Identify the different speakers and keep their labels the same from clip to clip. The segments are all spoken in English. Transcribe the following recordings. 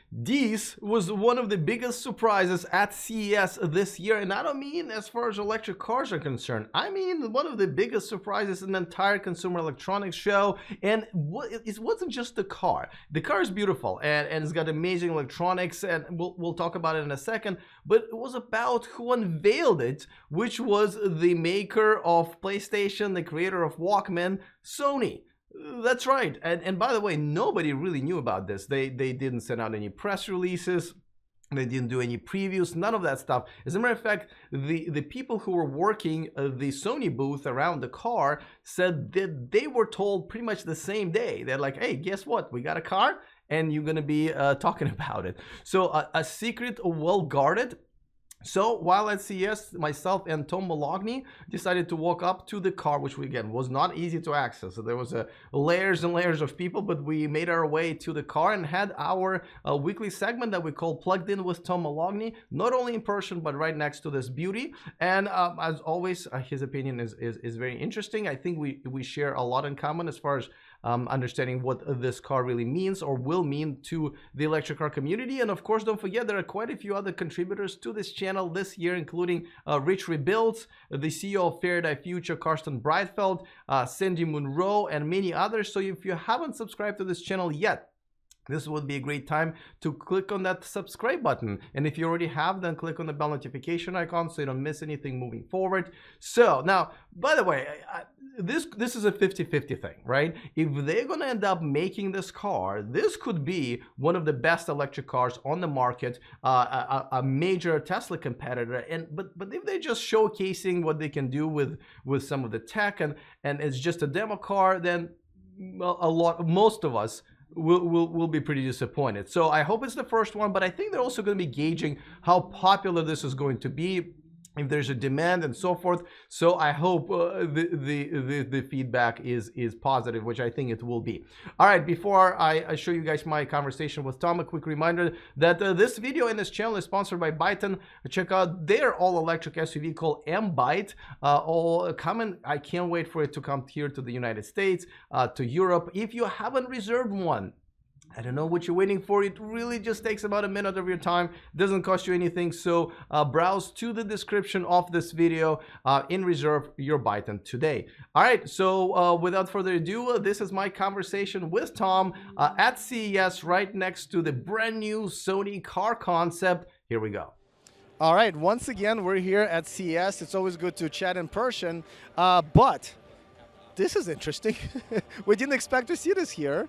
Speaker 1: This was one of the biggest surprises at CES this year, and I don't mean as far as electric cars are concerned. I mean one of the biggest surprises in the entire consumer electronics show, and it wasn't just the car. The car is beautiful, and it's got amazing electronics, and we'll talk about it in a second, but it was about who unveiled it, which was the maker of PlayStation, the creator of Walkman, Sony. That's right. And by the way, nobody really knew about this. They didn't send out any press releases. They didn't do any previews, none of that stuff. As a matter of fact, the people who were working the Sony booth around the car said that they were told pretty much the same day. They're like, hey, guess what? We got a car and you're going to be talking about it. So a secret, well guarded. So while at CES, myself and Tom Moloughney decided to walk up to the car, which again was not easy to access. So there was layers and layers of people, but we made our way to the car and had our weekly segment that we call Plugged In with Tom Moloughney, not only in person, but right next to this beauty. And as always, his opinion is very interesting. I think we share a lot in common as far as understanding what this car really means or will mean to the electric car community. And of course, don't forget, there are quite a few other contributors to this channel this year, including Rich Rebuilds, the CEO of Faraday Future, Karsten Breitfeld, Sandy Munro, and many others. So if you haven't subscribed to this channel yet, this would be a great time to click on that subscribe button. And if you already have, then click on the bell notification icon so you don't miss anything moving forward. So now, by the way, this is a 50-50 thing, right? If they're going to end up making this car, this could be one of the best electric cars on the market, a major Tesla competitor. But if they're just showcasing what they can do with some of the tech and it's just a demo car, then most of us will be pretty disappointed. So I hope it's the first one, but I think they're also going to be gauging how popular this is going to be, if there's a demand and so forth. So I hope the feedback is positive, which I think it will be. All right, before I show you guys my conversation with Tom, a quick reminder that this video and this channel is sponsored by Byton. Check out their all-electric SUV called M-Byte. I can't wait for it to come here to the United States, to Europe. If you haven't reserved one, I don't know what you're waiting for. It really just takes about a minute of your time. Doesn't cost you anything. So browse to the description of this video and reserve your Byton today. All right. So without further ado, this is my conversation with Tom at CES, right next to the brand new Sony car concept. Here we go. All right. Once again, we're here at CES. It's always good to chat in person. But this is interesting. We didn't expect to see this here.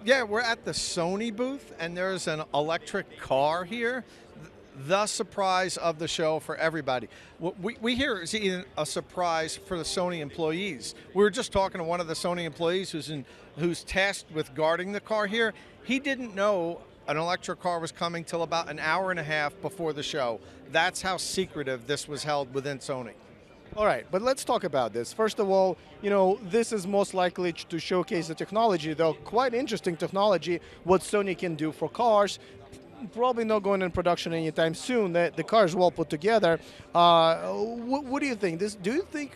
Speaker 2: Yeah, we're at the Sony booth, and there's an electric car here. The surprise of the show for everybody. What we hear is even a surprise for the Sony employees. We were just talking to one of the Sony employees who's tasked with guarding the car here. He didn't know an electric car was coming till about an hour and a half before the show. That's how secretive this was held within Sony.
Speaker 1: All right, but let's talk about this. First of all, this is most likely to showcase the technology, though quite interesting technology, what Sony can do for cars. Probably not going in production anytime soon. The car is well put together. What do you think? Do you think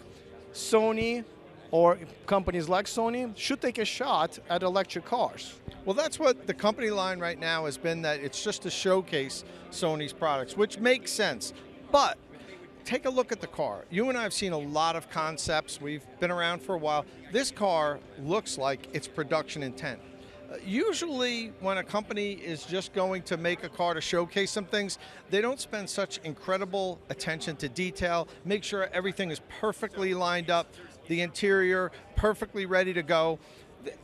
Speaker 1: Sony or companies like Sony should take a shot at electric cars?
Speaker 2: Well, that's what the company line right now has been, that it's just to showcase Sony's products, which makes sense. But take a look at the car. You and I have seen a lot of concepts. We've been around for a while. This car looks like it's production intent. Usually when a company is just going to make a car to showcase some things, they don't spend such incredible attention to detail, make sure everything is perfectly lined up, the interior perfectly ready to go.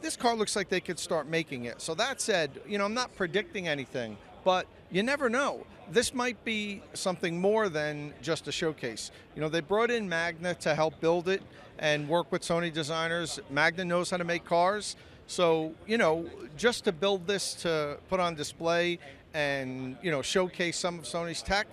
Speaker 2: This car looks like they could start making it. So that said, I'm not predicting anything, but you never know. This might be something more than just a showcase. They brought in Magna to help build it and work with Sony designers. Magna knows how to make cars. So, just to build this to put on display and, showcase some of Sony's tech,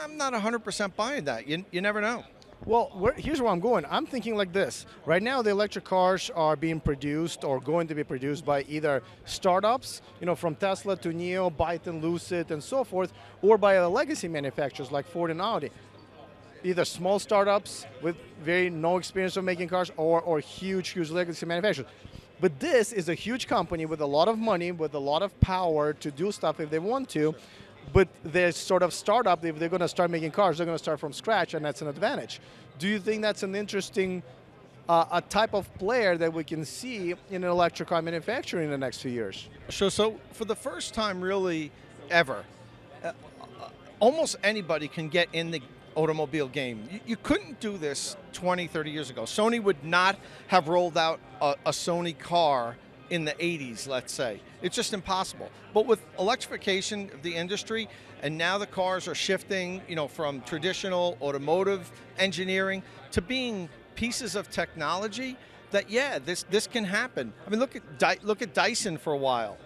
Speaker 2: I'm not 100% buying that. You never know.
Speaker 1: Well, here's where I'm going. I'm thinking like this. Right now, the electric cars are being produced or going to be produced by either startups, from Tesla to NIO, Byton, Lucid, and so forth, or by legacy manufacturers like Ford and Audi. Either small startups with no experience of making cars or huge legacy manufacturers.
Speaker 3: But this is a huge company with a lot of money, with a lot of power to do stuff if they want to. But they're sort of startup. If they're going to start making cars, they're going to start from scratch, and that's an advantage. Do you think that's an interesting a type of player that we can see in electric car manufacturing in the next few years?
Speaker 2: So for the first time really ever, almost anybody can get in the automobile game. You couldn't do this 20, 30 years ago. Sony would not have rolled out a Sony car in the 80s, let's say. It's just impossible. But with electrification of the industry, and now the cars are shifting, from traditional automotive engineering to being pieces of technology that, this can happen. I mean, look at Dyson for a while.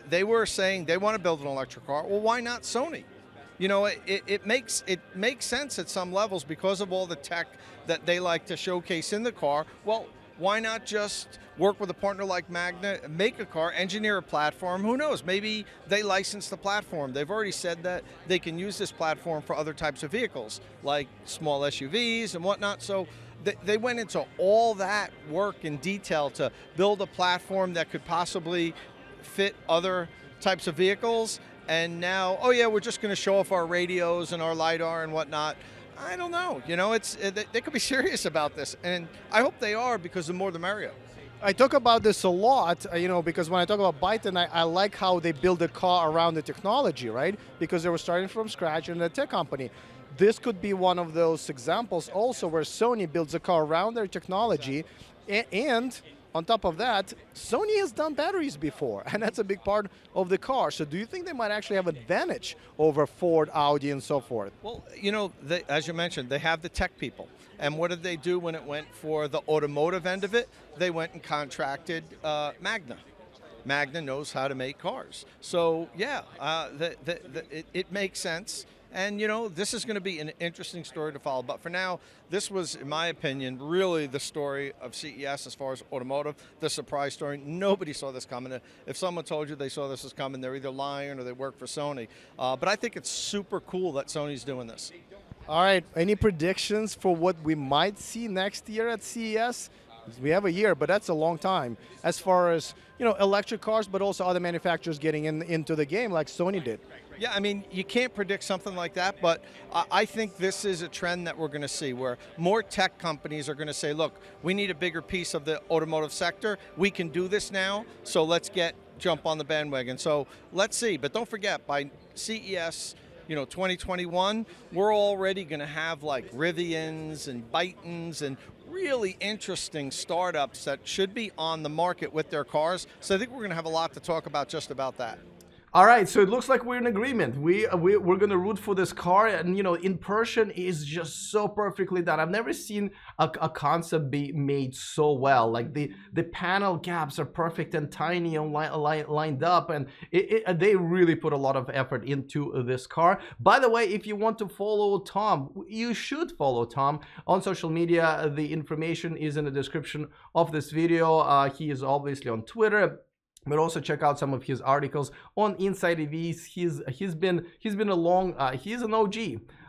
Speaker 2: They were saying they want to build an electric car. Well, why not Sony? It makes sense at some levels because of all the tech that they like to showcase in the car. Well, why not just work with a partner like Magna, make a car, engineer a platform? Who knows? Maybe they license the platform. They've already said that they can use this platform for other types of vehicles, like small SUVs and whatnot. So they went into all that work in detail to build a platform that could possibly fit other types of vehicles. And now, we're just going to show off our radios and our LiDAR and whatnot. I don't know. They could be serious about this, and I hope they are, because the more the merrier.
Speaker 3: I talk about this a lot, because when I talk about Byton, I like how they build a car around the technology, right? Because they were starting from scratch in a tech company. This could be one of those examples also where Sony builds a car around their technology, and on top of that, Sony has done batteries before, and that's a big part of the car. So do you think they might actually have advantage over Ford, Audi, and so forth?
Speaker 2: Well, as you mentioned, they have the tech people. And what did they do when it went for the automotive end of it? They went and contracted Magna. Magna knows how to make cars. So, it makes sense. And, this is going to be an interesting story to follow. But for now, this was, in my opinion, really the story of CES as far as automotive, the surprise story. Nobody saw this coming. If someone told you they saw this was coming, they're either lying or they work for Sony. But I think it's super cool that Sony's doing this.
Speaker 3: All right. Any predictions for what we might see next year at CES? We have a year, but that's a long time as far as, electric cars, but also other manufacturers getting into the game like Sony did.
Speaker 2: Yeah, I mean, you can't predict something like that, but I think this is a trend that we're going to see where more tech companies are going to say, look, we need a bigger piece of the automotive sector. We can do this now, so let's jump on the bandwagon. So let's see, but don't forget, by CES 2021, we're already going to have like Rivians and Bytons and really interesting startups that should be on the market with their cars. So I think we're going to have a lot to talk about just about that.
Speaker 1: All right, so it looks like we're in agreement. We're going to root for this car, and in person is just so perfectly done. I've never seen a concept be made so well. Like the panel gaps are perfect and tiny and lined up, and they really put a lot of effort into this car. By the way, if you want to follow Tom, you should follow Tom on social media. The information is in the description of this video. He is obviously on Twitter, but also check out some of his articles on InsideEVs. He's been he's an OG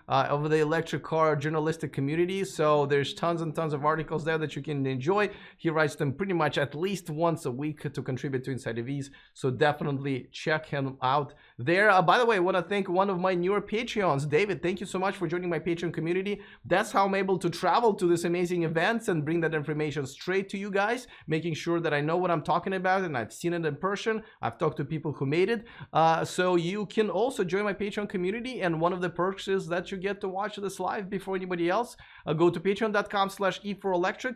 Speaker 1: of the electric car journalistic community. So there's tons and tons of articles there that you can enjoy. He writes them pretty much at least once a week to contribute to InsideEVs. So definitely check him out there. By the way, I want to thank one of my newer Patreons, David. Thank you so much for joining my Patreon community. That's how I'm able to travel to these amazing events and bring that information straight to you guys, making sure that I know what I'm talking about and I've seen it in person. I've talked to people who made it. So you can also join my Patreon community, and one of the perks is that you get to watch this live before anybody else. Go to patreon.com/E4Electric.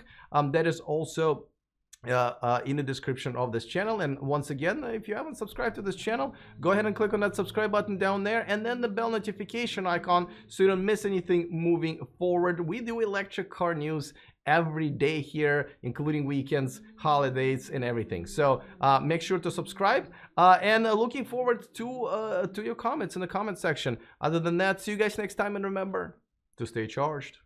Speaker 1: That is also in the description of this channel. And once again, if you haven't subscribed to this channel, go ahead and click on that subscribe button down there, and then the bell notification icon so you don't miss anything moving forward. We do electric car news every day here, including weekends, holidays, and everything. So make sure to subscribe, and looking forward to your comments in the comment section. Other than that, see you guys next time, and remember to stay charged.